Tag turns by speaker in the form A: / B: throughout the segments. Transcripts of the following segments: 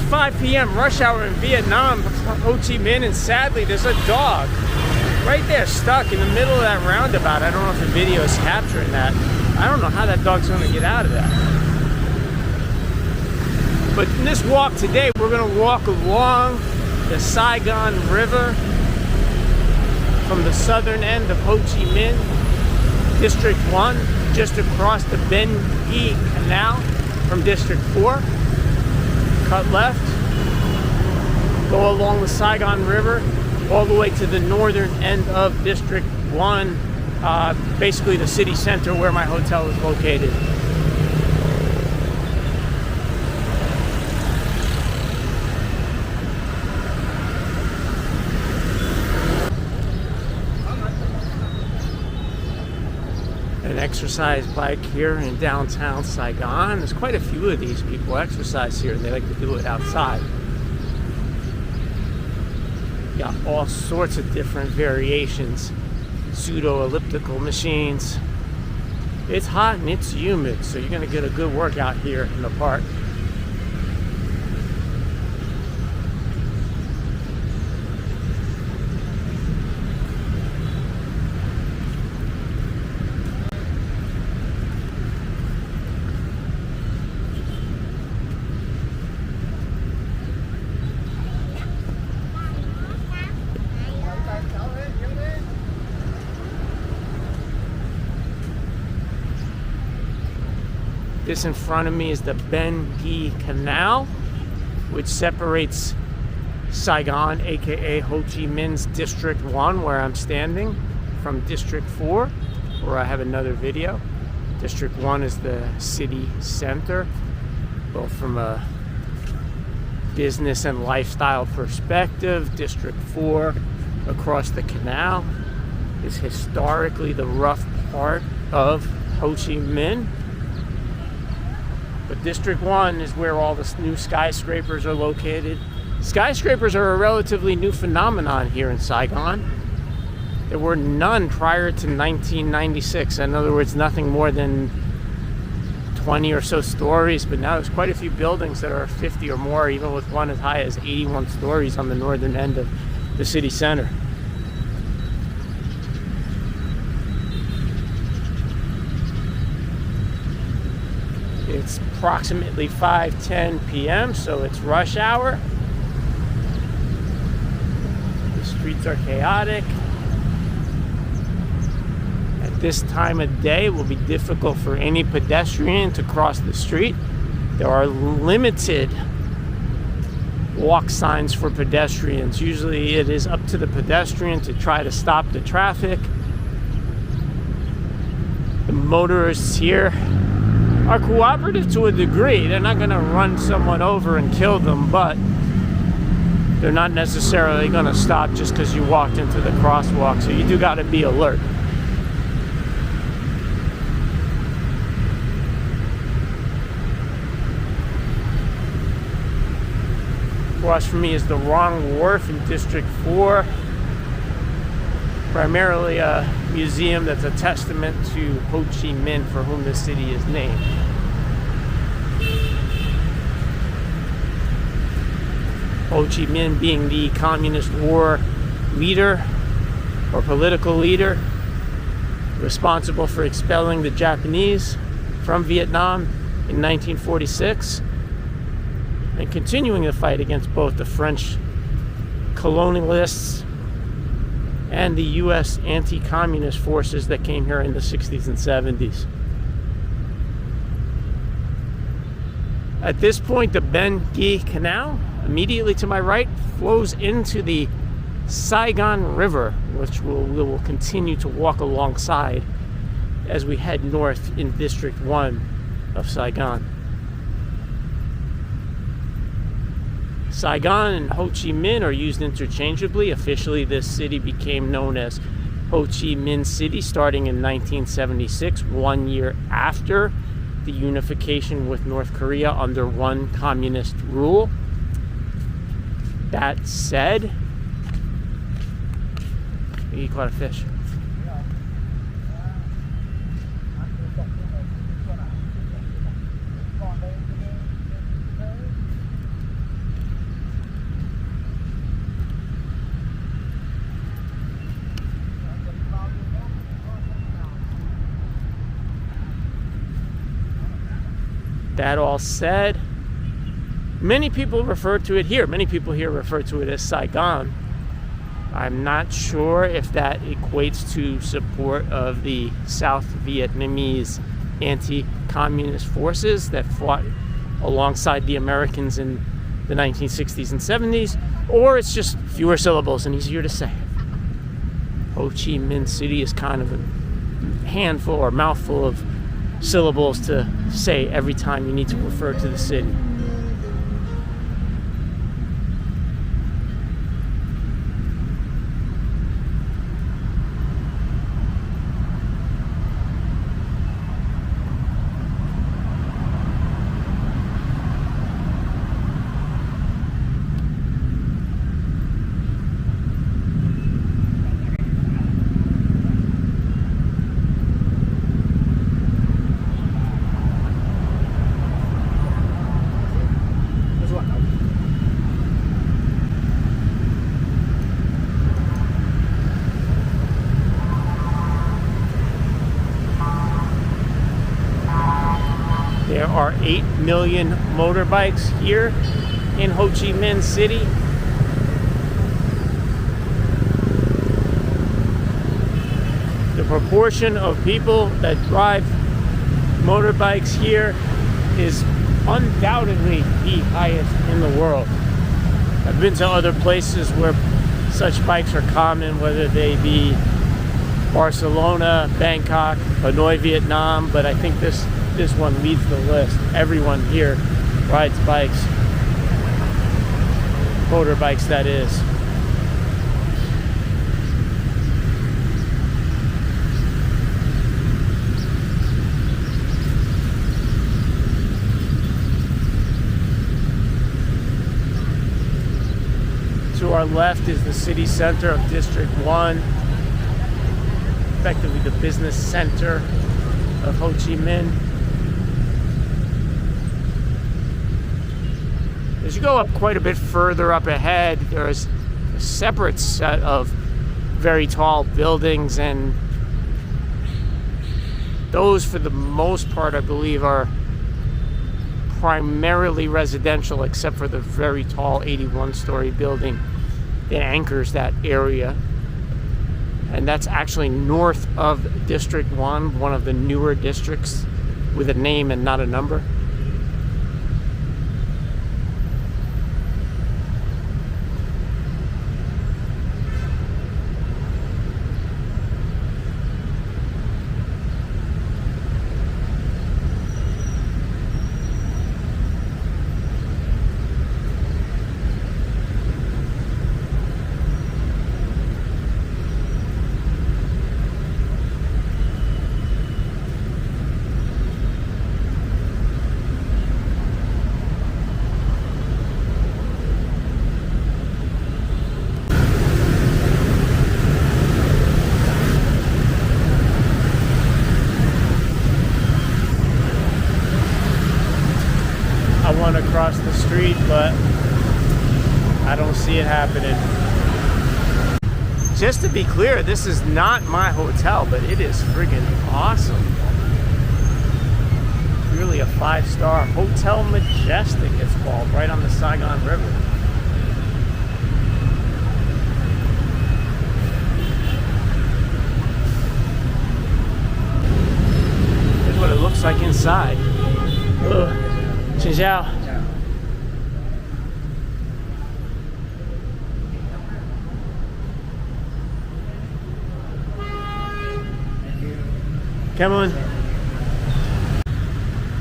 A: It's 5 p.m. rush hour in Vietnam, Ho Chi Minh, and sadly there's a dog right there stuck in the middle of that roundabout. I don't know if the video is capturing that. I don't know how that dog's going to get out of that. But in this walk today, we're going to walk along the Saigon River from the southern end of Ho Chi Minh, District 1, just across the Ben Canal from District 4. Cut left, go along the Saigon River, all the way to the northern end of District 1, basically the city center where my hotel is located. An exercise bike here in downtown Saigon. There's quite a few of these people exercise here, and they like to do it outside. Got all sorts of different variations. Pseudo-elliptical machines. It's hot and it's humid, so you're gonna get a good workout here in the park. This in front of me is the Ben Canal, which separates Saigon, aka Ho Chi Minh's District 1, where I'm standing, from District 4, where I have another video. District 1 is the city center, both from a business and lifestyle perspective. District 4, across the canal, is historically the rough part of Ho Chi Minh. But District 1 is where all the new skyscrapers are located. Skyscrapers are a relatively new phenomenon here in Saigon. There were none prior to 1996. In other words, nothing more than 20 or so stories, but now there's quite a few buildings that are 50 or more, even with one as high as 81 stories on the northern end of the city center. It's approximately 5:10 p.m., so it's rush hour. The streets are chaotic. At this time of day, it will be difficult for any pedestrian to cross the street. There are limited walk signs for pedestrians. Usually it is up to the pedestrian to try to stop the traffic. The motorists here are cooperative to a degree. They're not going to run someone over and kill them, but they're not necessarily going to stop just because you walked into the crosswalk, so you do got to be alert. Across from me is the Wrong Wharf in District 4. Primarily a museum that's a testament to Ho Chi Minh, for whom the city is named. Ho Chi Minh being the Communist War leader or political leader responsible for expelling the Japanese from Vietnam in 1946 and continuing the fight against both the French colonialists and the U.S. anti-communist forces that came here in the 60s and 70s. At this point, the Ben Canal, immediately to my right, flows into the Saigon River, which we will continue to walk alongside as we head north in District 1 of Saigon. Saigon and Ho Chi Minh are used interchangeably. Officially, this city became known as Ho Chi Minh City starting in 1976, 1 year after the unification with North Korea under one communist rule. That said, you caught a fish. that all said, many people refer to it here. Many people here refer to it as Saigon. I'm not sure if that equates to support of the South Vietnamese anti-communist forces that fought alongside the Americans in the 1960s and 70s, or it's just fewer syllables and easier to say. Ho Chi Minh City is kind of a handful or mouthful of syllables to say every time you need to refer to the city. There are 8 million motorbikes here in Ho Chi Minh City. The proportion of people that drive motorbikes here is undoubtedly the highest in the world. I've been to other places where such bikes are common, whether they be Barcelona, Bangkok, Hanoi, Vietnam, but I think this one leads the list. Everyone here rides bikes, motorbikes that is. To our left is the city center of District 1, effectively the business center of Ho Chi Minh. As you go up quite a bit further up ahead, there's a separate set of very tall buildings, and those, for the most part, I believe, are primarily residential, except for the very tall 81-story building that anchors that area. And that's actually north of District 1, one of the newer districts with a name and not a number. Across the street, but I don't see it happening. Just to be clear, this is not my hotel, but it is friggin' awesome. Really a 5-star Hotel Majestic, it's called, right on the Saigon River. Here's what it looks like inside. Ugh. 请教. Come on.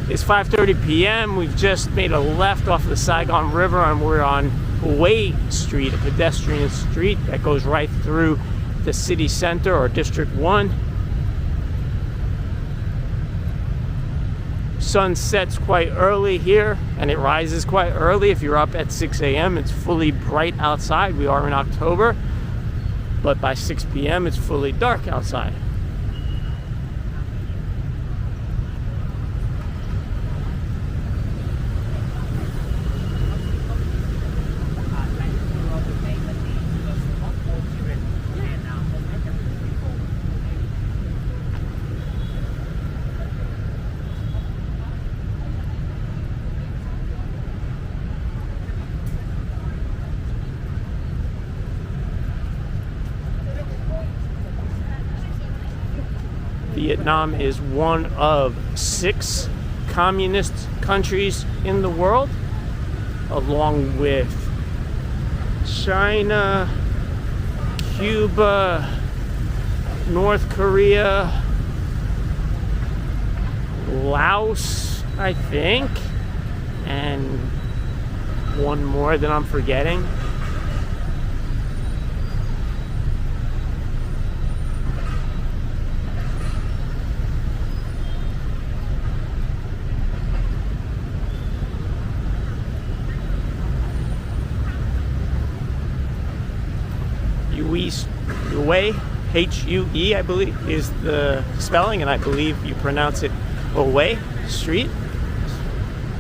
A: It's 5:30 p.m. We've just made a left off the Saigon River and we're on Hue Street, a pedestrian street that goes right through the city center or District 1. Sun sets quite early here and it rises quite early. If you're up at 6 a.m. it's fully bright outside. We are in October, but by 6 p.m. it's fully dark outside. Vietnam is one of 6 communist countries in the world, along with China, Cuba, North Korea, Laos, I think, and one more that I'm forgetting. Hue, H-U-E, I believe, is the spelling, and I believe you pronounce it Hue Street.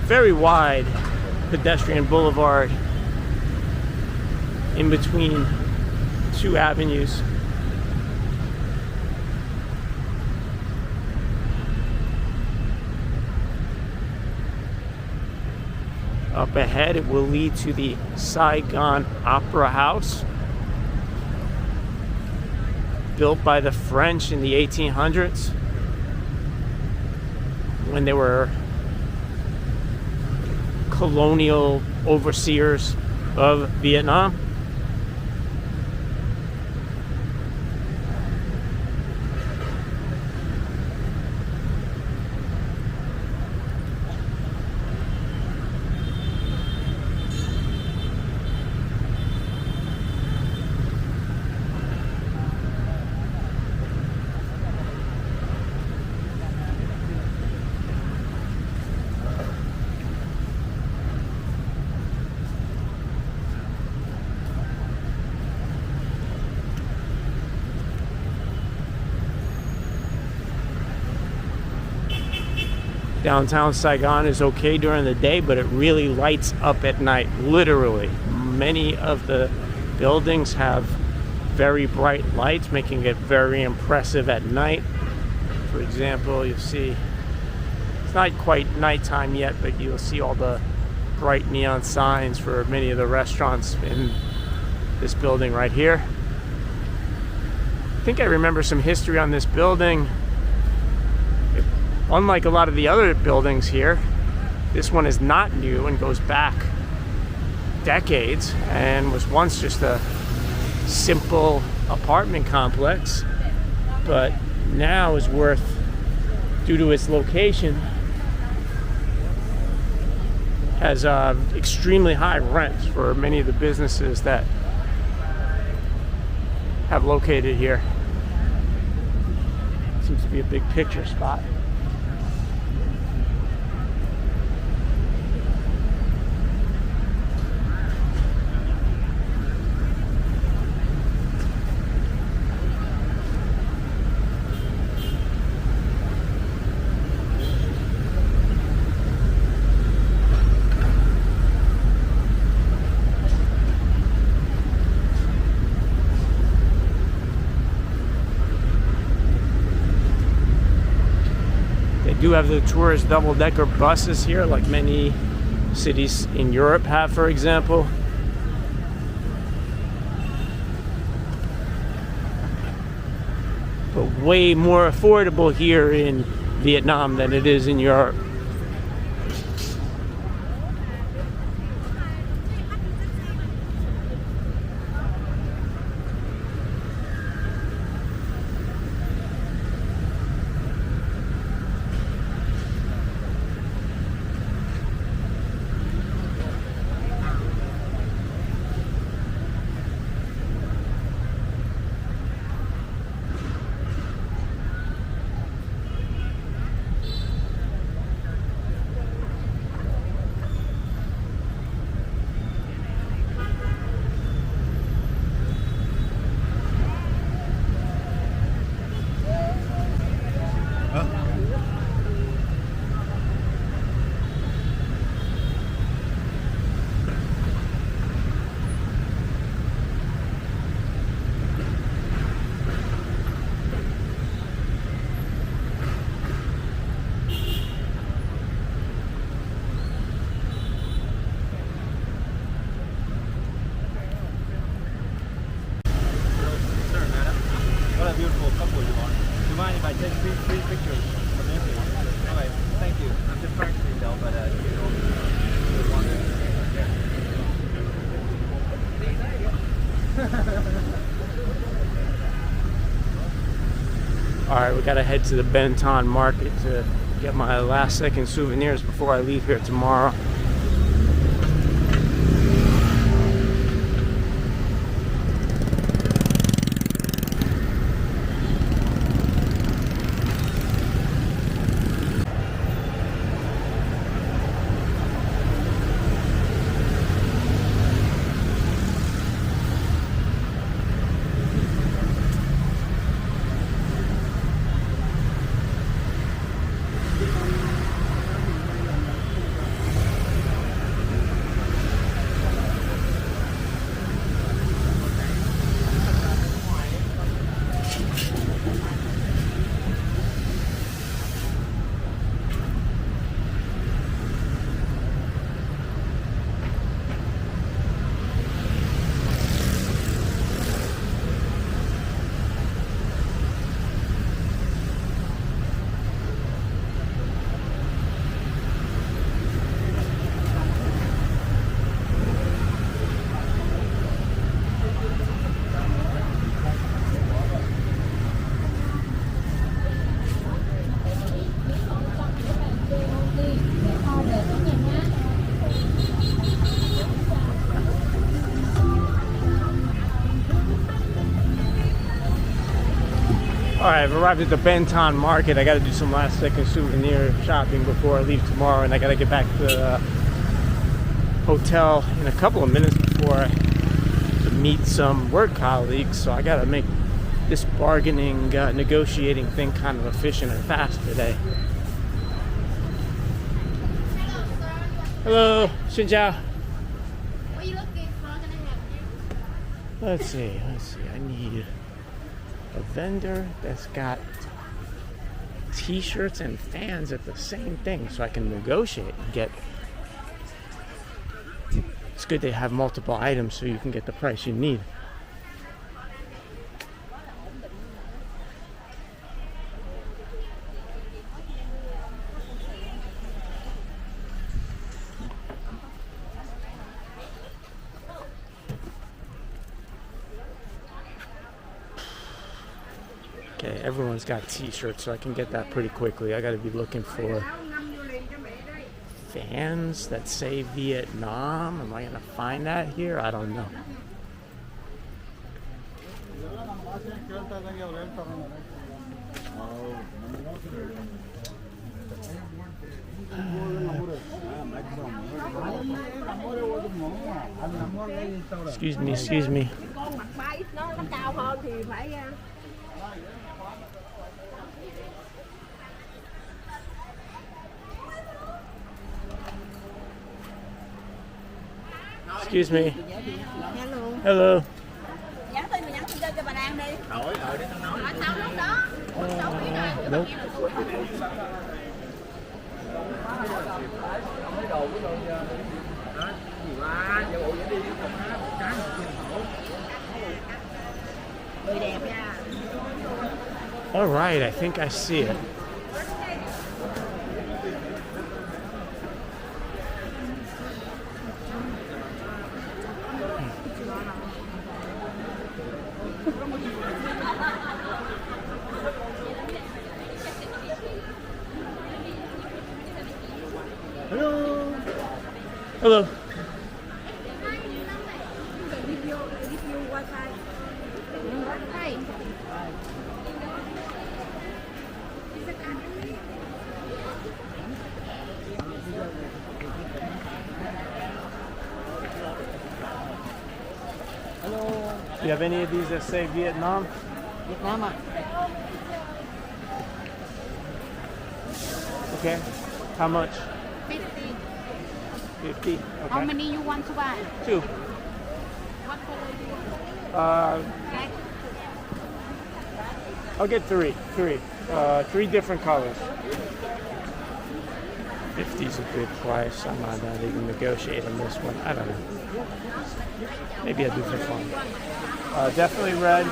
A: Very wide pedestrian boulevard in between 2 avenues. Up ahead, it will lead to the Saigon Opera House, built by the French in the 1800s when they were colonial overseers of Vietnam. Downtown Saigon is okay during the day, but it really lights up at night, literally. Many of the buildings have very bright lights, making it very impressive at night. For example, you'll see, it's not quite nighttime yet, but you'll see all the bright neon signs for many of the restaurants in this building right here. I think I remember some history on this building. Unlike a lot of the other buildings here, this one is not new and goes back decades and was once just a simple apartment complex, but now is worth, due to its location, has extremely high rents for many of the businesses that have located here. Seems to be a big picture spot. Do have the tourist double-decker buses here, like many cities in Europe have, for example. But way more affordable here in Vietnam than it is in Europe. Alright, we gotta head to the Ben Thanh Market to get my last second souvenirs before I leave here tomorrow. Alright, I've arrived at the Ben Thanh Market. I gotta do some last second souvenir shopping before I leave tomorrow, and I gotta get back to the hotel in a couple of minutes before to meet some work colleagues. So I gotta make this bargaining, negotiating thing kind of efficient and fast today. Hello, xin chào.
B: What are you looking for? Can I help you?
A: Let's see. I need a vendor that's got t-shirts and fans at the same thing so I can negotiate and get. It's good they have multiple items so you can get the price you need. Okay, everyone's got t-shirts, so I can get that pretty quickly. I gotta be looking for fans that say Vietnam. Am I gonna find that here? I don't know. Excuse me.
B: Con mặt bay nó cao hơn thì phải.
A: Excuse me.
B: Hello.
A: Hello.
B: Nhắn tin mà nhắn tin cho bà Lan đi. Để tao nói. Nói tao lúc đó. Tao biết rồi.
A: Nope.
B: Người đẹp nha.
A: All right, I think I see it. Hello. Do you have any of these that say Vietnam?
B: Vietnam à?
A: Okay. How much?
B: 50.
A: 50. Okay.
B: How many you want to buy?
A: 2.
B: What color do you want? Black.
A: I'll get 3. 3 different colors. 50 is a good price. I'm not even negotiating this one. I don't know. Maybe I'll do for fun. Definitely red.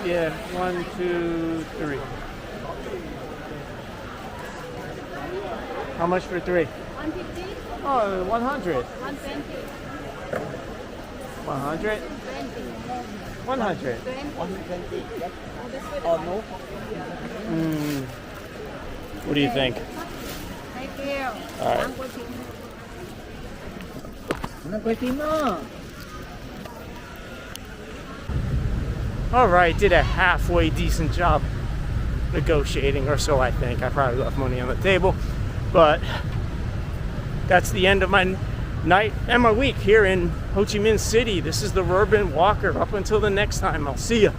A: Yeah, 1, 2, 3. How much for 3?
B: 150.
A: Oh, 100.
B: 120.
A: 100? 100.
C: 120. Yes. Or no?
A: What do you think?
B: Thank you.
A: All right.
C: Nó quay phim đó.
A: All right, did a halfway decent job negotiating, or so I think. I probably left money on the table, but that's the end of my night and my week here in Ho Chi Minh City. This is the Urban Walker. Up until the next time, I'll see you.